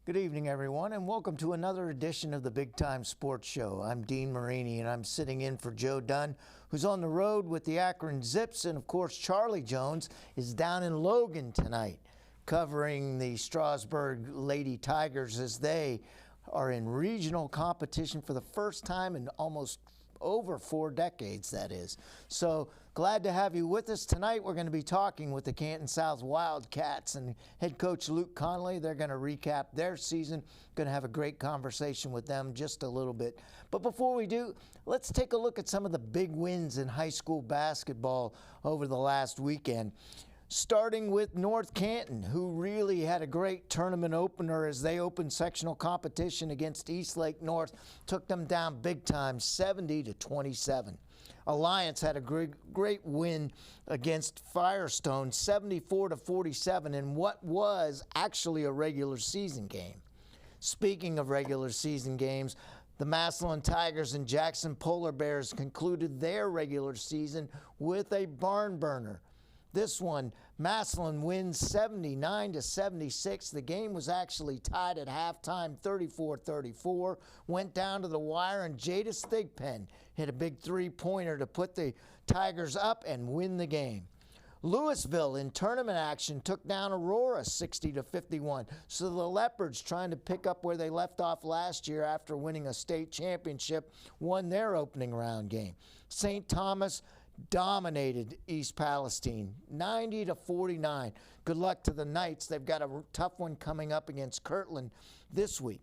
Good evening, everyone, and welcome to another edition of the Big Time Sports Show. I'm Dean Marini, and I'm sitting in for Joe Dunn, who's on the road with the Akron Zips, and of course, Charlie Jones is down in Logan tonight, covering the Strasburg Lady Tigers as they are in regional competition for the first time in almost over 4 decades, that is. So glad to have you with us tonight. We're going to be talking with the Canton South Wildcats and head coach Luke Conley. They're going to recap their season. Going to have a great conversation with them just a little bit. But before we do, let's take a look at some of the big wins in high school basketball over the last weekend. Starting with North Canton, who really had a great tournament opener as they opened sectional competition against Eastlake North, took them down big time, 70-27. Alliance had a great win against Firestone, 74-47, in what was actually a regular season game. Speaking of regular season games, the Massillon Tigers and Jackson Polar Bears concluded their regular season with a barn burner. This one, Massillon wins 79-76. The game was actually tied at halftime, 34-34. Went down to the wire, and Jadis Thigpen hit a big three-pointer to put the Tigers up and win the game. Louisville in tournament action took down Aurora 60-51. So the Leopards, trying to pick up where they left off last year after winning a state championship, won their opening round game. St. Thomas dominated East Palestine, 90-49. Good luck to the Knights. They've got a tough one coming up against Kirtland this week.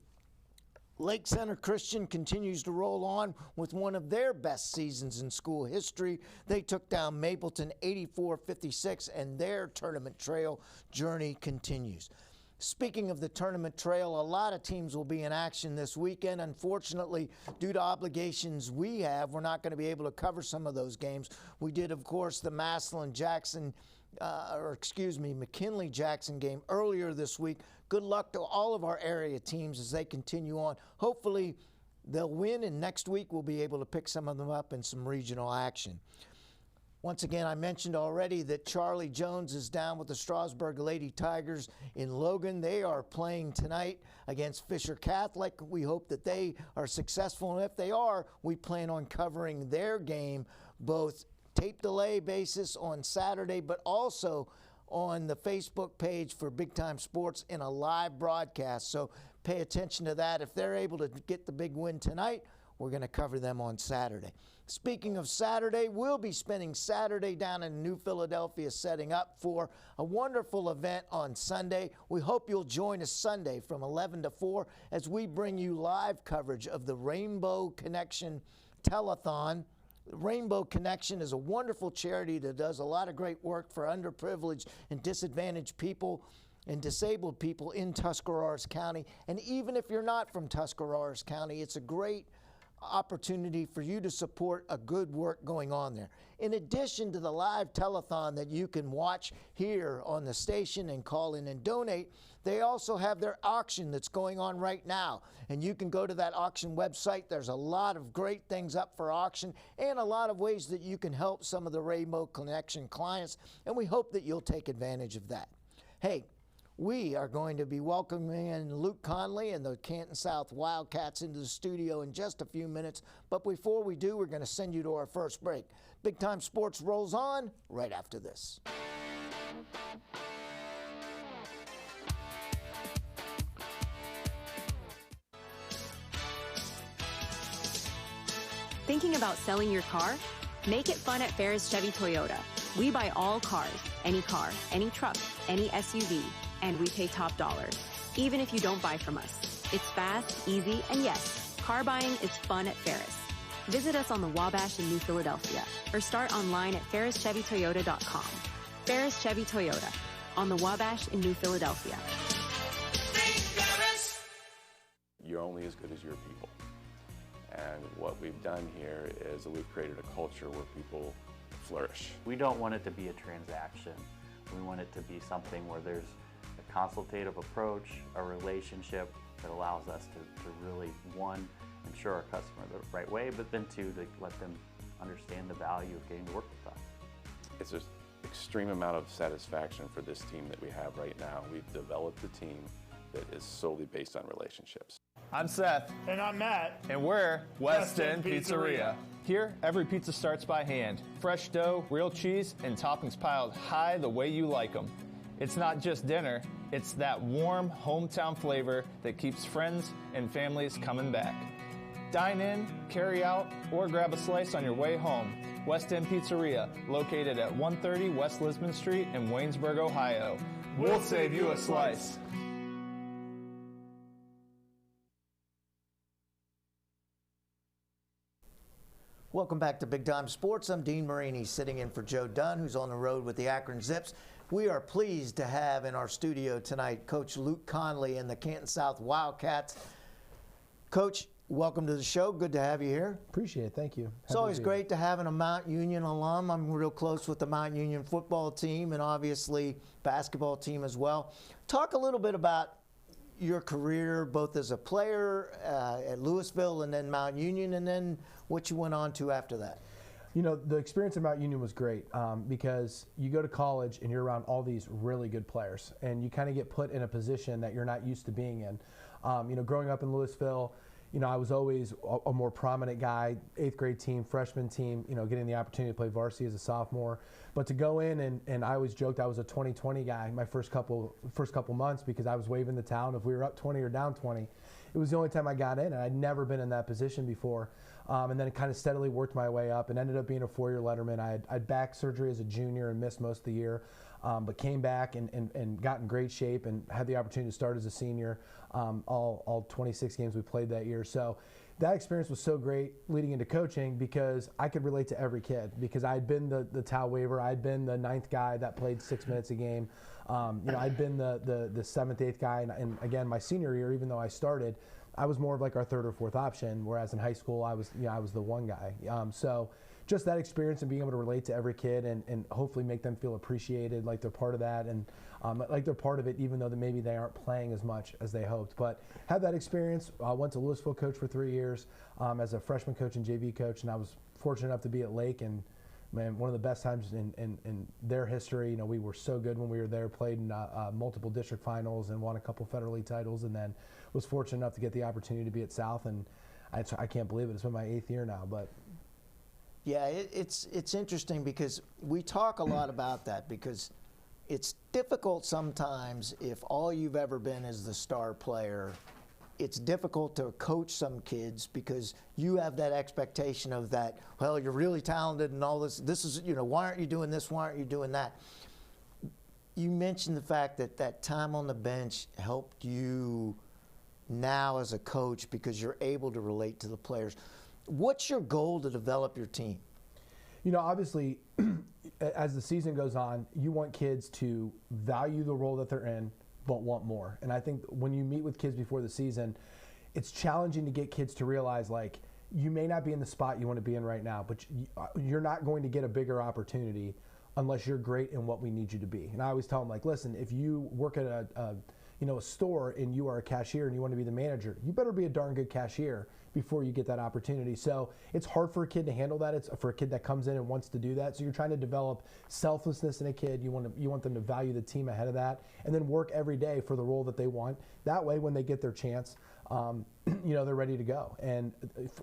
Lake Center Christian continues to roll on with one of their best seasons in school history. They took down Mapleton 84-56, and their tournament trail journey continues. Speaking of the tournament trail, a lot of teams will be in action this weekend. Unfortunately, due to obligations we have, we're not going to be able to cover some of those games. We did, of course, the McKinley-Jackson game earlier this week. Good luck to all of our area teams as they continue on. Hopefully, they'll win, and next week we'll be able to pick some of them up in some regional action. Once again, I mentioned already that Charlie Jones is down with the Strasburg Lady Tigers in Logan. They are playing tonight against Fisher Catholic. We hope that they are successful, and if they are, we plan on covering their game, both tape delay basis on Saturday, but also on the Facebook page for Big Time Sports in a live broadcast. So pay attention to that. If they're able to get the big win tonight, we're going to cover them on Saturday. Speaking of Saturday, we'll be spending Saturday down in New Philadelphia setting up for a wonderful event on Sunday. We hope you'll join us Sunday from 11 to 4 as we bring you live coverage of the Rainbow Connection Telethon. Rainbow Connection is a wonderful charity that does a lot of great work for underprivileged and disadvantaged people and disabled people in Tuscarawas County. And even if you're not from Tuscarawas County, it's a great opportunity for you to support a good work going on there. In addition to the live telethon that you can watch here on the station and call in and donate, they also have their auction that's going on right now. And you can go to that auction website. There's a lot of great things up for auction and a lot of ways that you can help some of the Rainbow Connection clients, and we hope that you'll take advantage of that. Hey, we are going to be welcoming in Luke Conley and the Canton South Wildcats into the studio in just a few minutes. But before we do, we're going to send you to our first break. Big Time Sports rolls on right after this. Thinking about selling your car? Make it fun at Ferris Chevy Toyota. We buy all cars, any truck, any SUV, and we pay top dollar, even if you don't buy from us. It's fast, easy, and yes, car buying is fun at Ferris. Visit us on the Wabash in New Philadelphia or start online at ferrischevytoyota.com. Ferris Chevy Toyota on the Wabash in New Philadelphia. You're only as good as your people. And what we've done here is that we've created a culture where people flourish. We don't want it to be a transaction. We want it to be something where there's a consultative approach, a relationship that allows us to really, one, ensure our customer the right way, but then two, to let them understand the value of getting to work with us. It's an extreme amount of satisfaction for this team that we have right now. We've developed a team that is solely based on relationships. I'm Seth. And I'm Matt. And we're West West End End Pizzeria. Pizzeria. Here, every pizza starts by hand. Fresh dough, real cheese, and toppings piled high the way you like them. It's not just dinner, it's that warm hometown flavor that keeps friends and families coming back. Dine in, carry out, or grab a slice on your way home. West End Pizzeria, located at 130 West Lisbon Street in Waynesburg, Ohio. We'll save you a slice. Welcome back to Big Time Sports. I'm Dean Marini, sitting in for Joe Dunn, who's on the road with the Akron Zips. We are pleased to have in our studio tonight Coach Luke Conley and the Canton South Wildcats. Coach, welcome to the show. Good to have you here. Appreciate it. Thank you. It's always great to have a Mount Union alum. I'm real close with the Mount Union football team and obviously basketball team as well. Talk a little bit about your career, both as a player at Louisville and then Mount Union, and then what you went on to after that. You know, the experience at Mount Union was great because you go to college and you're around all these really good players, and you kind of get put in a position that you're not used to being in. You know, growing up in Louisville, you know, I was always a more prominent guy, 8th grade team, freshman team, you know, getting the opportunity to play varsity as a sophomore. But to go in and I always joked I was a 20-20 guy my first couple months because I was waving the towel. If we were up 20 or down 20, it was the only time I got in, and I'd never been in that position before. And then it kind of steadily worked my way up and ended up being a 4-year letterman. I had back surgery as a junior and missed most of the year, but came back and got in great shape and had the opportunity to start as a senior all 26 games we played that year. So that experience was so great leading into coaching because I could relate to every kid because I'd been the towel waver. I'd been the 9th guy that played 6 minutes a game. You know, I'd been the 7th, 8th guy. And again, my senior year, even though I started, I was more of like our 3rd or 4th option, whereas in high school I was the one guy. So just that experience and being able to relate to every kid and hopefully make them feel appreciated, like they're part of that, and like they're part of it even though maybe they aren't playing as much as they hoped. But had that experience. I went to Louisville, coach for 3 years as a freshman coach and JV coach, and I was fortunate enough to be at Lake, and man, one of the best times in their history. You know, we were so good when we were there, played in multiple district finals and won a couple Federal League titles, and then was fortunate enough to get the opportunity to be at South, and I can't believe it. It's been my 8th year now, but. Yeah, it's interesting because we talk a lot about that because it's difficult sometimes if all you've ever been is the star player. It's difficult to coach some kids because you have that expectation of that, well, you're really talented and all this. This is, you know, why aren't you doing this? Why aren't you doing that? You mentioned the fact that that time on the bench helped you now as a coach because you're able to relate to the players. What's your goal to develop your team? You know, obviously, as the season goes on, you want kids to value the role that they're in, but want more. And I think when you meet with kids before the season, it's challenging to get kids to realize, like, you may not be in the spot you want to be in right now, but you're not going to get a bigger opportunity unless you're great in what we need you to be. And I always tell them, like, listen, if you work at a store and you are a cashier and you want to be the manager, you better be a darn good cashier before you get that opportunity. So it's hard for a kid to handle that. It's for a kid that comes in and wants to do that. So you're trying to develop selflessness in a kid. You want them to value the team ahead of that, and then work every day for the role that they want. That way, when they get their chance, you know, they're ready to go. And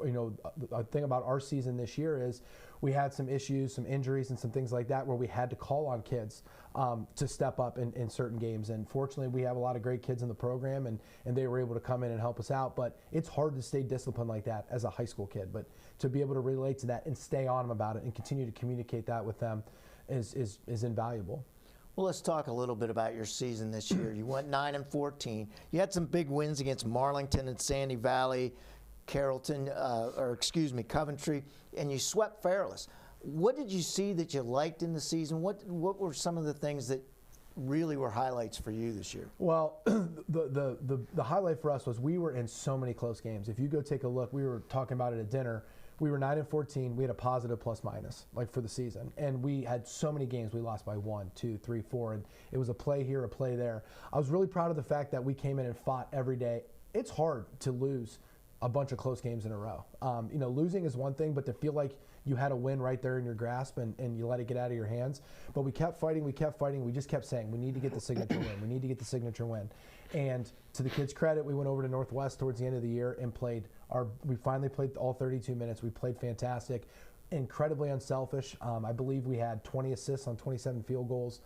you know, the thing about our season this year is we had some issues, some injuries, and some things like that where we had to call on kids to step up in certain games. And fortunately, we have a lot of great kids in the program, and they were able to come in and help us out. But it's hard to stay disciplined like that as a high school kid. But to be able to relate to that and stay on them about it and continue to communicate that with them is invaluable. Well, let's talk a little bit about your season this year. You went 9-14. You had some big wins against Marlington and Sandy Valley, Coventry, and you swept Fairless. What did you see that you liked in the season? What were some of the things that really were highlights for you this year? Well, the highlight for us was we were in so many close games. If you go take a look, we were talking about it at dinner. We were 9-14. We had a positive plus-minus, like, for the season. And we had so many games we lost by 1, 2, 3, 4. And it was a play here, a play there. I was really proud of the fact that we came in and fought every day. It's hard to lose a bunch of close games in a row. You know, losing is one thing, but to feel like you had a win right there in your grasp and you let it get out of your hands. But we kept fighting. We just kept saying, we need to get the signature win. We need to get the signature win. And to the kids' credit, we went over to Northwest towards the end of the year and we finally played all 32 minutes. We played fantastic, incredibly unselfish. I believe we had 20 assists on 27 field goals,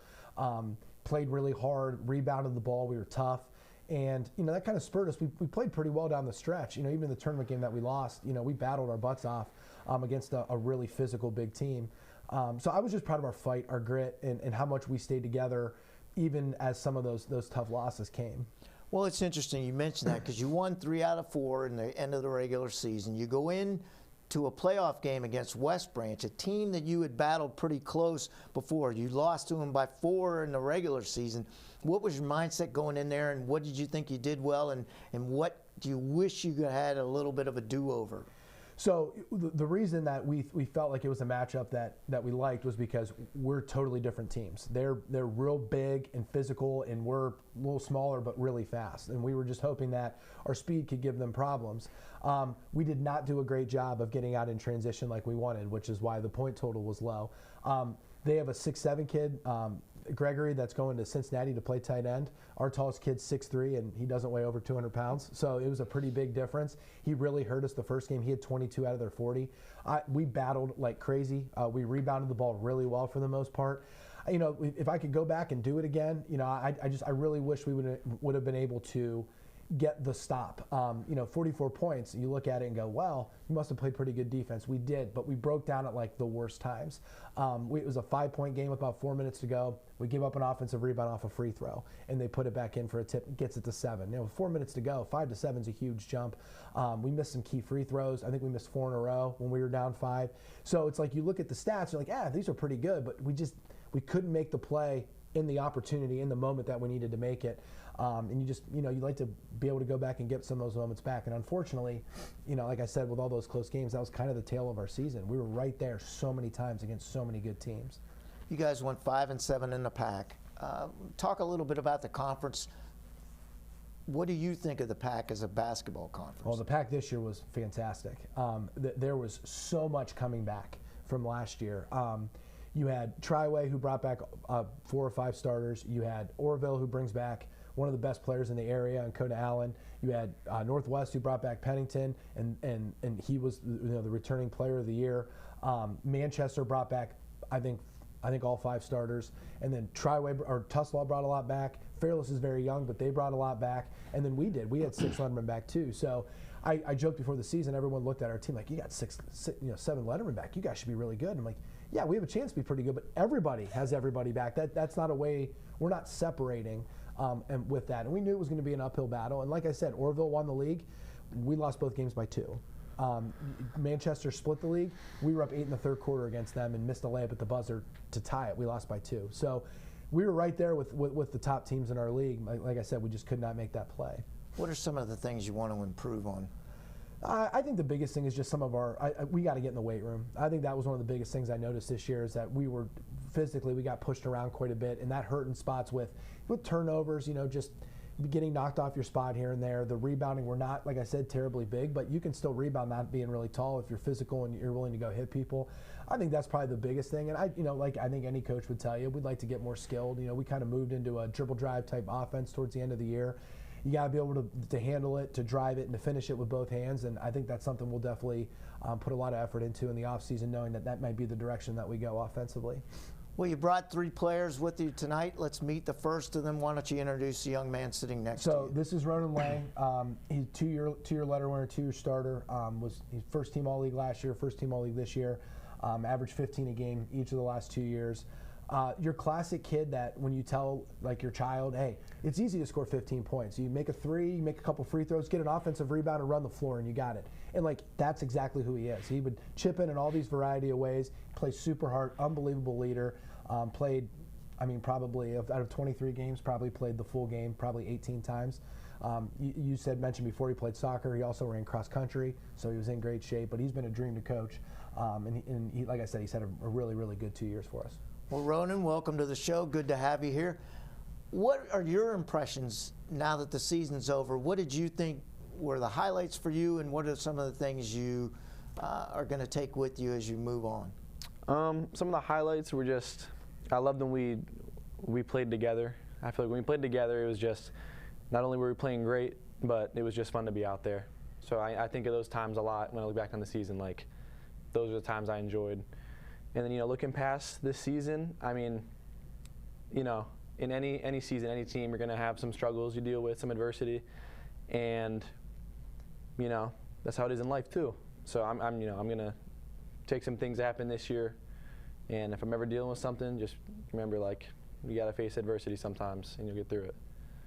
played really hard, rebounded the ball. We were tough. And, that kind of spurred us. We played pretty well down the stretch. Even the tournament game that we lost, we battled our butts off against a really physical big team. So I was just proud of our fight, our grit, and how much we stayed together even as some of those tough losses came. Well, it's interesting you mentioned that because you won 3 out of 4 in the end of the regular season. You go in to a playoff game against West Branch, a team that you had battled pretty close before. You lost to them by 4 in the regular season. What was your mindset going in there, and what did you think you did well, and what do you wish you had a little bit of a do-over? So the reason that we felt like it was a matchup that we liked was because we're totally different teams. They're real big and physical, and we're a little smaller but really fast. And we were just hoping that our speed could give them problems. We did not do a great job of getting out in transition like we wanted, which is why the point total was low. They have a 6'7" kid, Gregory, that's going to Cincinnati to play tight end. Our tallest kid's 6'3", and he doesn't weigh over 200 pounds. So it was a pretty big difference. He really hurt us the first game. He had 22 out of their 40. We battled like crazy. We rebounded the ball really well for the most part. If I could go back and do it again, I really wish we would have been able to get the stop. 44 points, you look at it and go, well, you must have played pretty good defense. We did, but we broke down at like the worst times. It was a 5-point game with about 4 minutes to go. We give up an offensive rebound off a free throw, and they put it back in for a tip, gets it to 7. 4 minutes to go, 5 to 7 is a huge jump. We missed some key free throws. I think we missed 4 in a row when we were down 5. So it's like you look at the stats, you're like, these are pretty good, but we couldn't make the play in the opportunity, in the moment that we needed to make it. And you'd like to be able to go back and get some of those moments back. And unfortunately, like I said, with all those close games, that was kind of the tail of our season. We were right there so many times against so many good teams. You guys went 5-7 in the PAC. Talk a little bit about the conference. What do you think of the PAC as a basketball conference? Well, the PAC this year was fantastic. There was so much coming back from last year. You had Triway, who brought back 4 or 5 starters. You had Orville, who brings back one of the best players in the area, and Coda Allen. You had Northwest, who brought back Pennington, and he was the returning player of the year. Manchester brought back, I think all 5 starters, and then Tuslaw brought a lot back. Fairless is very young, but they brought a lot back, and then we had 6 Letterman back too. So I joked before the season, everyone looked at our team like, you got 7 Letterman back. You guys should be really good. And I'm like, yeah, we have a chance to be pretty good, but everybody has everybody back. That's not a way. We're not separating. And with that, and we knew it was going to be an uphill battle. And like I said, Orville won the league. We lost both games by 2. Manchester split the league. We were up 8 in the third quarter against them and missed a layup at the buzzer to tie it. We lost by 2. So we were right there with the top teams in our league. Like I said, we just could not make that play. What are some of the things you want to improve on? I think the biggest thing is just some of we got to get in the weight room. I think that was one of the biggest things I noticed this year is that we got pushed around quite a bit, and that hurt in spots with turnovers, just getting knocked off your spot here and there. The rebounding, we're not, like I said, terribly big, but you can still rebound not being really tall if you're physical and you're willing to go hit people. I think that's probably the biggest thing. And I think any coach would tell you, we'd like to get more skilled. We kind of moved into a dribble drive type offense towards the end of the year. You got to be able to handle it, to drive it, and to finish it with both hands. And I think that's something we'll definitely put a lot of effort into in the offseason, knowing that might be the direction that we go offensively. Well, you brought 3 players with you tonight. Let's meet the first of them. Why don't you introduce the young man sitting next to you? So this is Ronan Lang. He's two-year letter winner, 2-year starter. He's first-team All-League last year, first-team All-League this year. Averaged 15 a game each of the last 2 years. Your classic kid that when you tell your child, hey, it's easy to score 15 points. You make a 3, you make a couple free throws, get an offensive rebound, and run the floor, and you got it. And that's exactly who he is. He would chip in all these variety of ways, play super hard, unbelievable leader. Played, probably out of 23 games, probably played the full game, probably 18 times. You mentioned before he played soccer. He also ran cross country, so he was in great shape. But he's been a dream to coach, and he, like I said, he's had a really, really good 2 years for us. Well, Ronan, welcome to the show. Good to have you here. What are your impressions now that the season's over? What did you think were the highlights for you, and what are some of the things you are going to take with you as you move on? Some of the highlights were just, I loved when we played together. I feel like when we played together, it was just, not only were we playing great, but it was just fun to be out there. So I think of those times a lot when I look back on the season. Like, those are the times I enjoyed. And then, looking past this season, I mean, in any season, any team, you're going to have some struggles you deal with, some adversity, and that's how it is in life too. So I'm going to take some things that happened this year, and if I'm ever dealing with something, just remember, like, you got to face adversity sometimes, and you'll get through it.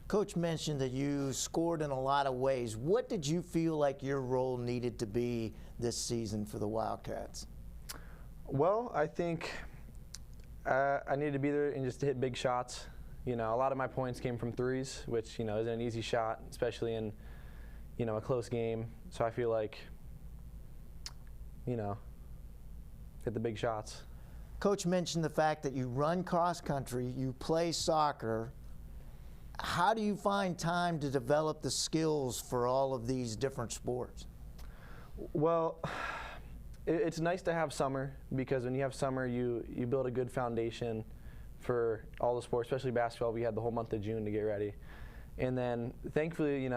Coach mentioned that you scored in a lot of ways. What did you feel like your role needed to be this season for the Wildcats? Well, I think I needed to be there and just to hit big shots. A lot of my points came from threes, which, isn't an easy shot, especially in, a close game. So I feel like, hit the big shots. Coach mentioned the fact that you run cross country, you play soccer. How do you find time to develop the skills for all of these different sports? Well, it's nice to have summer, because when you have summer, you build a good foundation for all the sports, especially basketball. We had the whole month of June to get ready. And then, thankfully,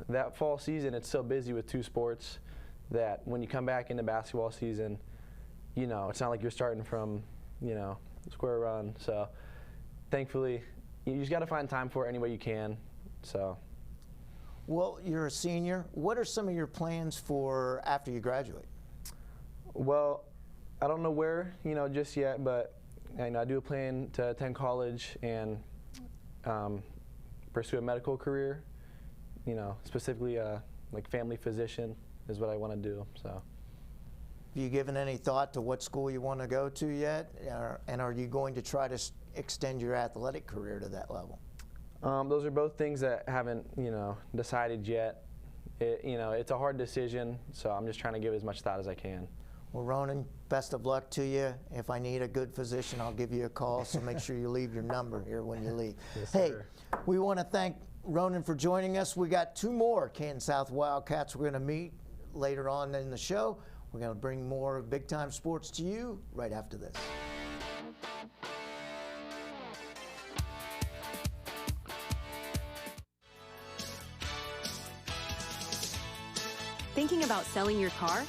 that fall season, it's so busy with two sports that when you come back into basketball season, it's not like you're starting from, square one. So, thankfully, you just got to find time for it any way you can. So. Well, you're a senior. What are some of your plans for after you graduate? Well, I don't know where, just yet, but I do plan to attend college and pursue a medical career. Specifically like family physician is what I want to do. So. Have you given any thought to what school you want to go to yet? And are you going to try to extend your athletic career to that level? Those are both things that haven't, decided yet. It's a hard decision, so I'm just trying to give as much thought as I can. Well, Ronan, best of luck to you. If I need a good physician, I'll give you a call, so make sure you leave your number here when you leave. Yes, hey, sir. We want to thank Ronan for joining us. We got two more Canton South Wildcats we're going to meet later on in the show. We're going to bring more big time sports to you right after this. Thinking about selling your car?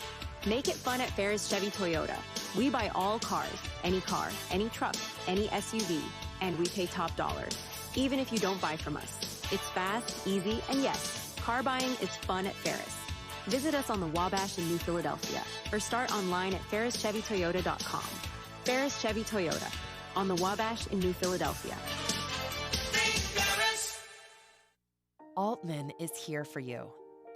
Make it fun at Ferris Chevy Toyota. We buy all cars, any truck, any SUV, and we pay top dollar, even if you don't buy from us. It's fast, easy, and yes, car buying is fun at Ferris. Visit us on the Wabash in New Philadelphia or start online at ferrischevytoyota.com. Ferris Chevy Toyota on the Wabash in New Philadelphia. Altman is here for you,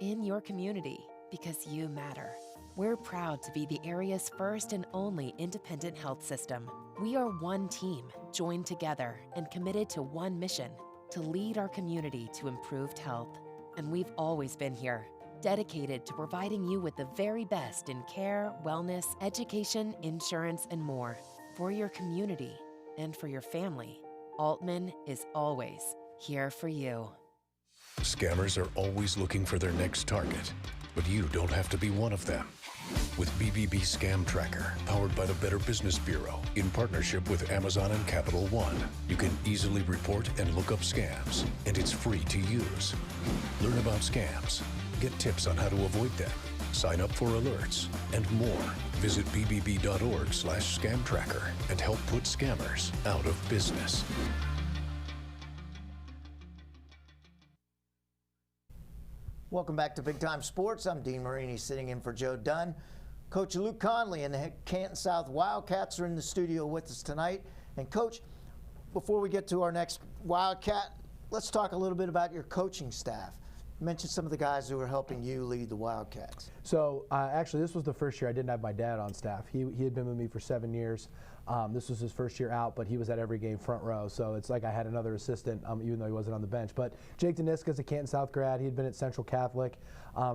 in your community, because you matter. We're proud to be the area's first and only independent health system. We are one team, joined together and committed to one mission, to lead our community to improved health. And we've always been here, dedicated to providing you with the very best in care, wellness, education, insurance, and more. For your community and for your family, Altman is always here for you. Scammers are always looking for their next target, but you don't have to be one of them. With BBB Scam Tracker, powered by the Better Business Bureau, in partnership with Amazon and Capital One, you can easily report and look up scams, and it's free to use. Learn about scams, get tips on how to avoid them, sign up for alerts, and more. Visit bbb.org/scamtracker and help put scammers out of business. Welcome back to Big Time Sports. I'm Dean Marini, sitting in for Joe Dunn. Coach Luke Conley and the Canton South Wildcats are in the studio with us tonight. And Coach, before we get to our next Wildcat, let's talk a little bit about your coaching staff. Mention some of the guys who are helping you lead the Wildcats. So actually, this was the first year I didn't have my dad on staff. He had been with me for 7 years. This was his first year out, but he was at every game front row. So it's like I had another assistant, even though he wasn't on the bench. But Jake Deniska's a Canton South grad. He had been at Central Catholic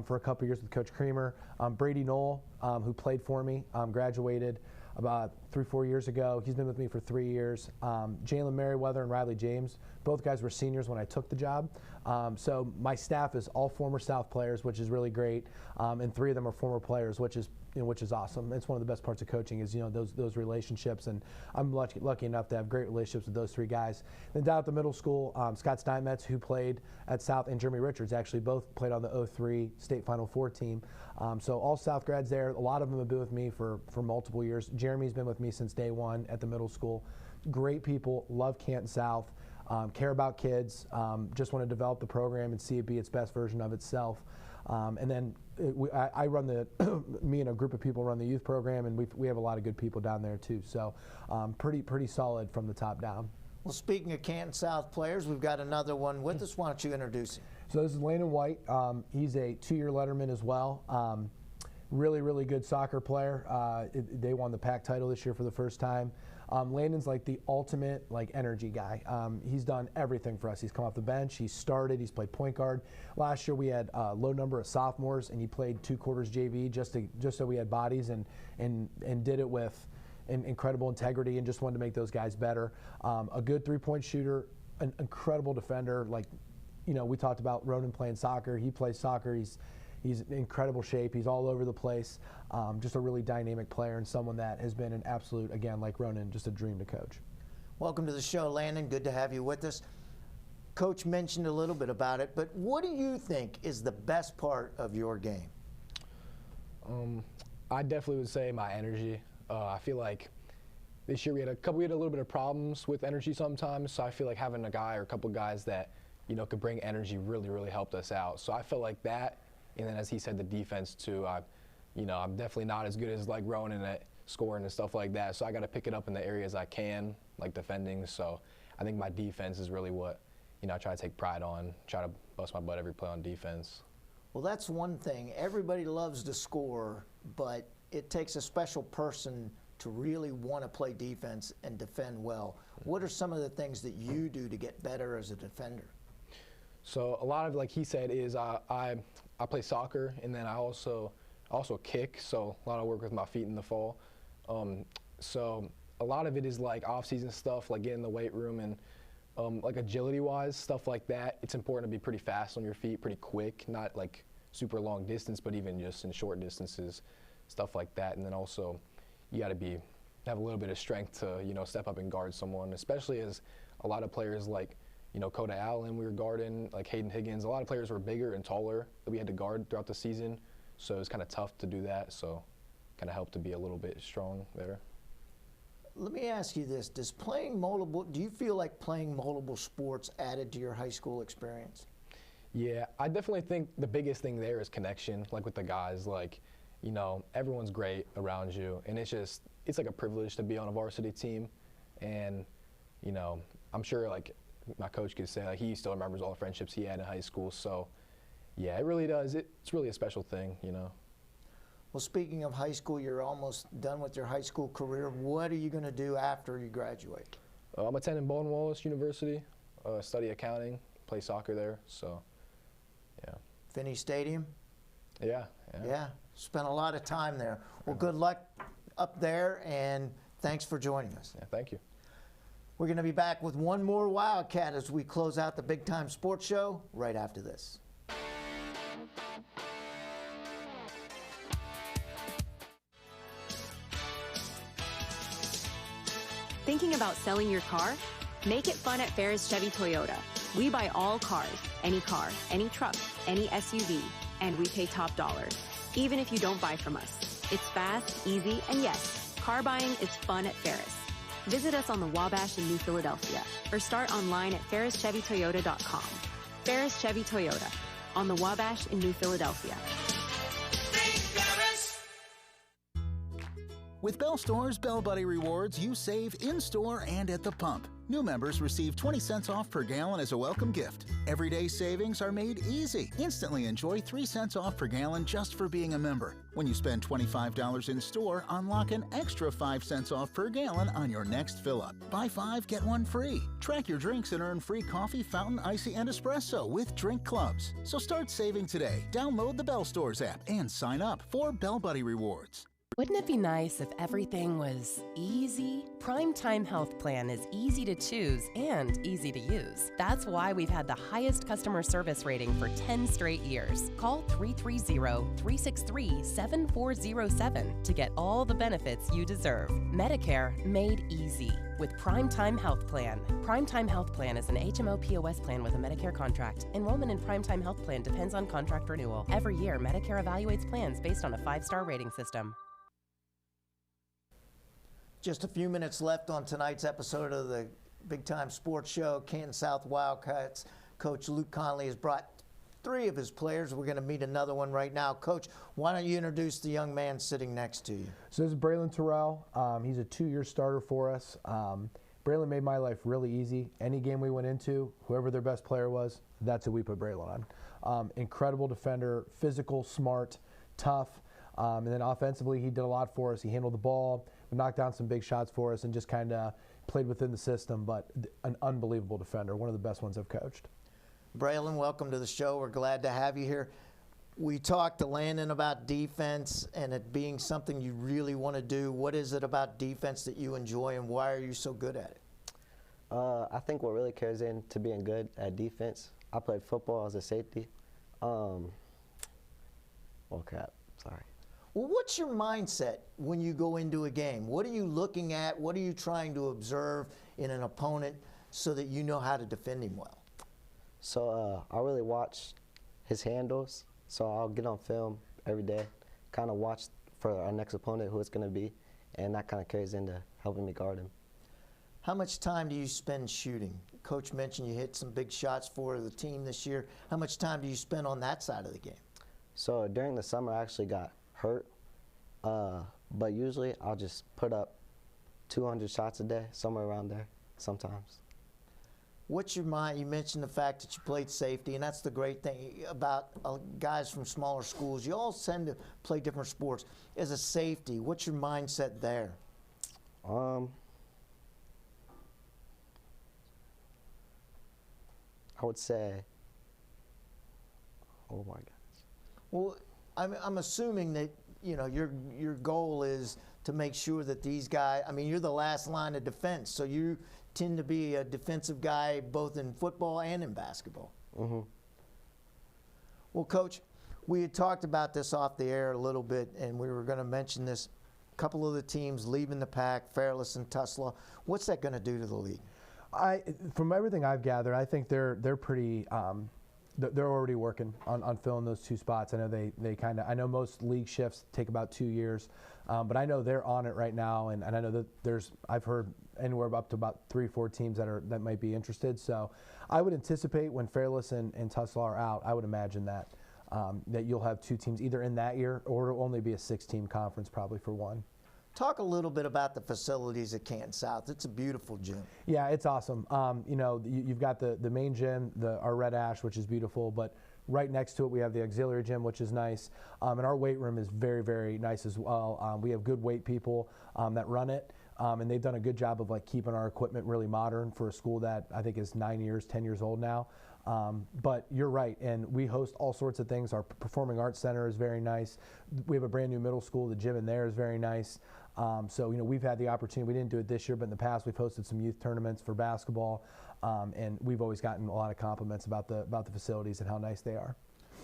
for a couple years with Coach Creamer. Brady Knoll, who played for me, graduated about 3-4 years ago. He's been with me for 3 years. Jalen Merriweather and Riley James, both guys were seniors when I took the job. So my staff is all former South players, which is really great, and 3 of them are former players, which is awesome. It's one of the best parts of coaching is those relationships, and I'm lucky enough to have great relationships with those 3 guys. Then down at the middle school, Scott Steinmetz, who played at South, and Jeremy Richards actually both played on the 03 State Final Four team. So all South grads there. A lot of them have been with me for multiple years. Jeremy's been with me since day one at the middle school. Great people, love Canton South. Care about kids, just want to develop the program and see it be its best version of itself. And then I run me and a group of people run the youth program, and we have a lot of good people down there too. So pretty solid from the top down. Well, speaking of Canton South players, we've got another one with us. Why don't you introduce him? So this is Landon White. He's a 2-year letterman as well. Really good soccer player. They won the PAC title this year for the first time. Landon's like the ultimate energy guy. He's done everything for us. He's come off the bench. He's started. He's played point guard. Last year we had a low number of sophomores, and he played 2 quarters JV just so we had bodies, and did it with incredible integrity, and just wanted to make those guys better. A good 3-point shooter, an incredible defender. We talked about Ronan playing soccer. He plays soccer. He's in incredible shape. He's all over the place. Just a really dynamic player, and someone that has been an absolute, again, like Ronan, just a dream to coach. Welcome to the show, Landon. Good to have you with us. Coach mentioned a little bit about it, but what do you think is the best part of your game? I definitely would say my energy. I feel like this year we had a little bit of problems with energy sometimes, so I feel like having a guy or a couple guys that could bring energy really helped us out. So I felt like that. And then, as he said, the defense too. I'm definitely not as good as Ronan at scoring and stuff like that. So I got to pick it up in the areas I can, like defending. So I think my defense is really what I try to take pride on. Try to bust my butt every play on defense. Well, that's one thing. Everybody loves to score, but it takes a special person to really want to play defense and defend well. What are some of the things that you do to get better as a defender? So a lot of, like he said, is I play soccer, and then I also kick, so a lot of work with my feet in the fall. So a lot of it is off-season stuff, like getting in the weight room, and agility-wise, stuff like that. It's important to be pretty fast on your feet, pretty quick, not super long distance, but even just in short distances, stuff like that. And then also you got to have a little bit of strength to step up and guard someone, especially as a lot of players Coda Allen, we were guarding, Hayden Higgins. A lot of players were bigger and taller that we had to guard throughout the season, so it was kind of tough to do that, so kind of helped to be a little bit strong there. Let me ask you this. Do you feel like playing multiple sports added to your high school experience? Yeah, I definitely think the biggest thing there is connection, with the guys. Everyone's great around you, and it's a privilege to be on a varsity team, and, I'm sure, my coach could say he still remembers all the friendships he had in high school. So, yeah, it really does. It's really a special thing, Well, speaking of high school, you're almost done with your high school career. What are you going to do after you graduate? I'm attending Baldwin Wallace University, study accounting, play soccer there. So, yeah. Finney Stadium? Yeah. Spent a lot of time there. Well, good luck up there, and thanks for joining us. Yeah, thank you. We're going to be back with one more Wildcat as we close out the Big Time Sports Show right after this. Thinking about selling your car? Make it fun at Ferris Chevy Toyota. We buy all cars, any truck, any SUV, and we pay top dollar, even if you don't buy from us. It's fast, easy, and yes, car buying is fun at Ferris. Visit us on the Wabash in New Philadelphia or start online at ferrischevitoyota.com. Ferris Chevy Toyota on the Wabash in New Philadelphia. With Bell Store's Bell Buddy Rewards, you save in-store and at the pump. New members receive 20 cents off per gallon as a welcome gift. Everyday savings are made easy. Instantly enjoy 3 cents off per gallon just for being a member. When you spend $25 in store, unlock an extra 5 cents off per gallon on your next fill-up. Buy 5, get 1 free. Track your drinks and earn free coffee, fountain, icy, and espresso with drink clubs. So start saving today. Download the Bell Stores app and sign up for Bell Buddy Rewards. Wouldn't it be nice if everything was easy? Primetime Health Plan is easy to choose and easy to use. That's why we've had the highest customer service rating for 10 straight years. Call 330-363-7407 to get all the benefits you deserve. Medicare made easy with Primetime Health Plan. Primetime Health Plan is an HMO POS plan with a Medicare contract. Enrollment in Primetime Health Plan depends on contract renewal. Every year, Medicare evaluates plans based on a 5-star rating system. Just a few minutes left on tonight's episode of the Big Time Sports Show. Canton South Wildcats coach Luke Conley has brought 3 of his players. We're going to meet another one right now. Coach, why don't you introduce the young man sitting next to you? So this is Braylon Terrell. He's a 2-year starter for us. Braylon made my life really easy. Any game we went into, whoever their best player was, that's who we put Braylon on. Incredible defender, physical, smart, tough. And then offensively, he did a lot for us. He handled the ball, knocked down some big shots for us, and just kind of played within the system, but an unbelievable defender, one of the best ones I've coached. Braylon, welcome to the show. We're glad to have you here. We talked to Landon about defense and it being something you really want to do. What is it about defense that you enjoy, and why are you so good at it? I think what really carries into being good at defense, I played football as a safety. Well, crap, sorry. Well, what's your mindset when you go into a game? What are you looking at? What are you trying to observe in an opponent so that you know how to defend him well? So I really watch his handles. So I'll get on film every day, kind of watch for our next opponent who it's going to be, and that kind of carries into helping me guard him. How much time do you spend shooting? Coach mentioned you hit some big shots for the team this year. How much time do you spend on that side of the game? So during the summer, I actually got hurt, but usually I'll just put up 200 shots a day, somewhere around there, sometimes. What's your mind? You mentioned the fact that you played safety, and that's the great thing about guys from smaller schools. You all tend to play different sports. As a safety, what's your mindset there? I would say, oh my gosh. Well, I'm assuming that your goal is to make sure that these guys. I mean, you're the last line of defense, so you tend to be a defensive guy both in football and in basketball. Mm-hmm. Well, Coach, we had talked about this off the air a little bit, and we were going to mention this. A couple of the teams leaving the pack, Fairless and Tuslaw. What's that going to do to the league? From everything I've gathered, I think they're pretty. They're already working on filling those 2 spots. I know they kind of. I know most league shifts take about 2 years, but I know they're on it right now, and I know that I've heard anywhere up to about 3 or 4 teams that might be interested. So I would anticipate when Fairless and Tuslaw are out, I would imagine that you'll have 2 teams either in that year, or it'll only be a 6-team conference probably for one. Talk a little bit about the facilities at Canton South. It's a beautiful gym. Yeah, it's awesome. You've got the main gym, our Red Ash, which is beautiful, but right next to it we have the auxiliary gym, which is nice, and our weight room is very, very nice as well. We have good weight people that run it, and they've done a good job of keeping our equipment really modern for a school that I think is 10 years old now. But you're right, and we host all sorts of things. Our Performing Arts Center is very nice. We have a brand new middle school. The gym in there is very nice. So we've had the opportunity. We didn't do it this year, but in the past we've hosted some youth tournaments for basketball, and we've always gotten a lot of compliments about the facilities and how nice they are.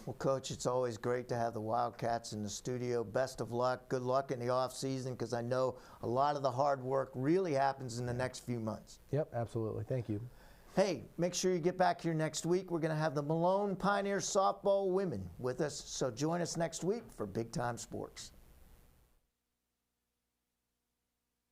Well, Coach, it's always great to have the Wildcats in the studio. Best of luck. Good luck in the off season, because I know a lot of the hard work really happens in the next few months. Yep, absolutely. Thank you. Hey, make sure you get back here next week. We're going to have the Malone Pioneer softball women with us, so join us next week for Big Time Sports.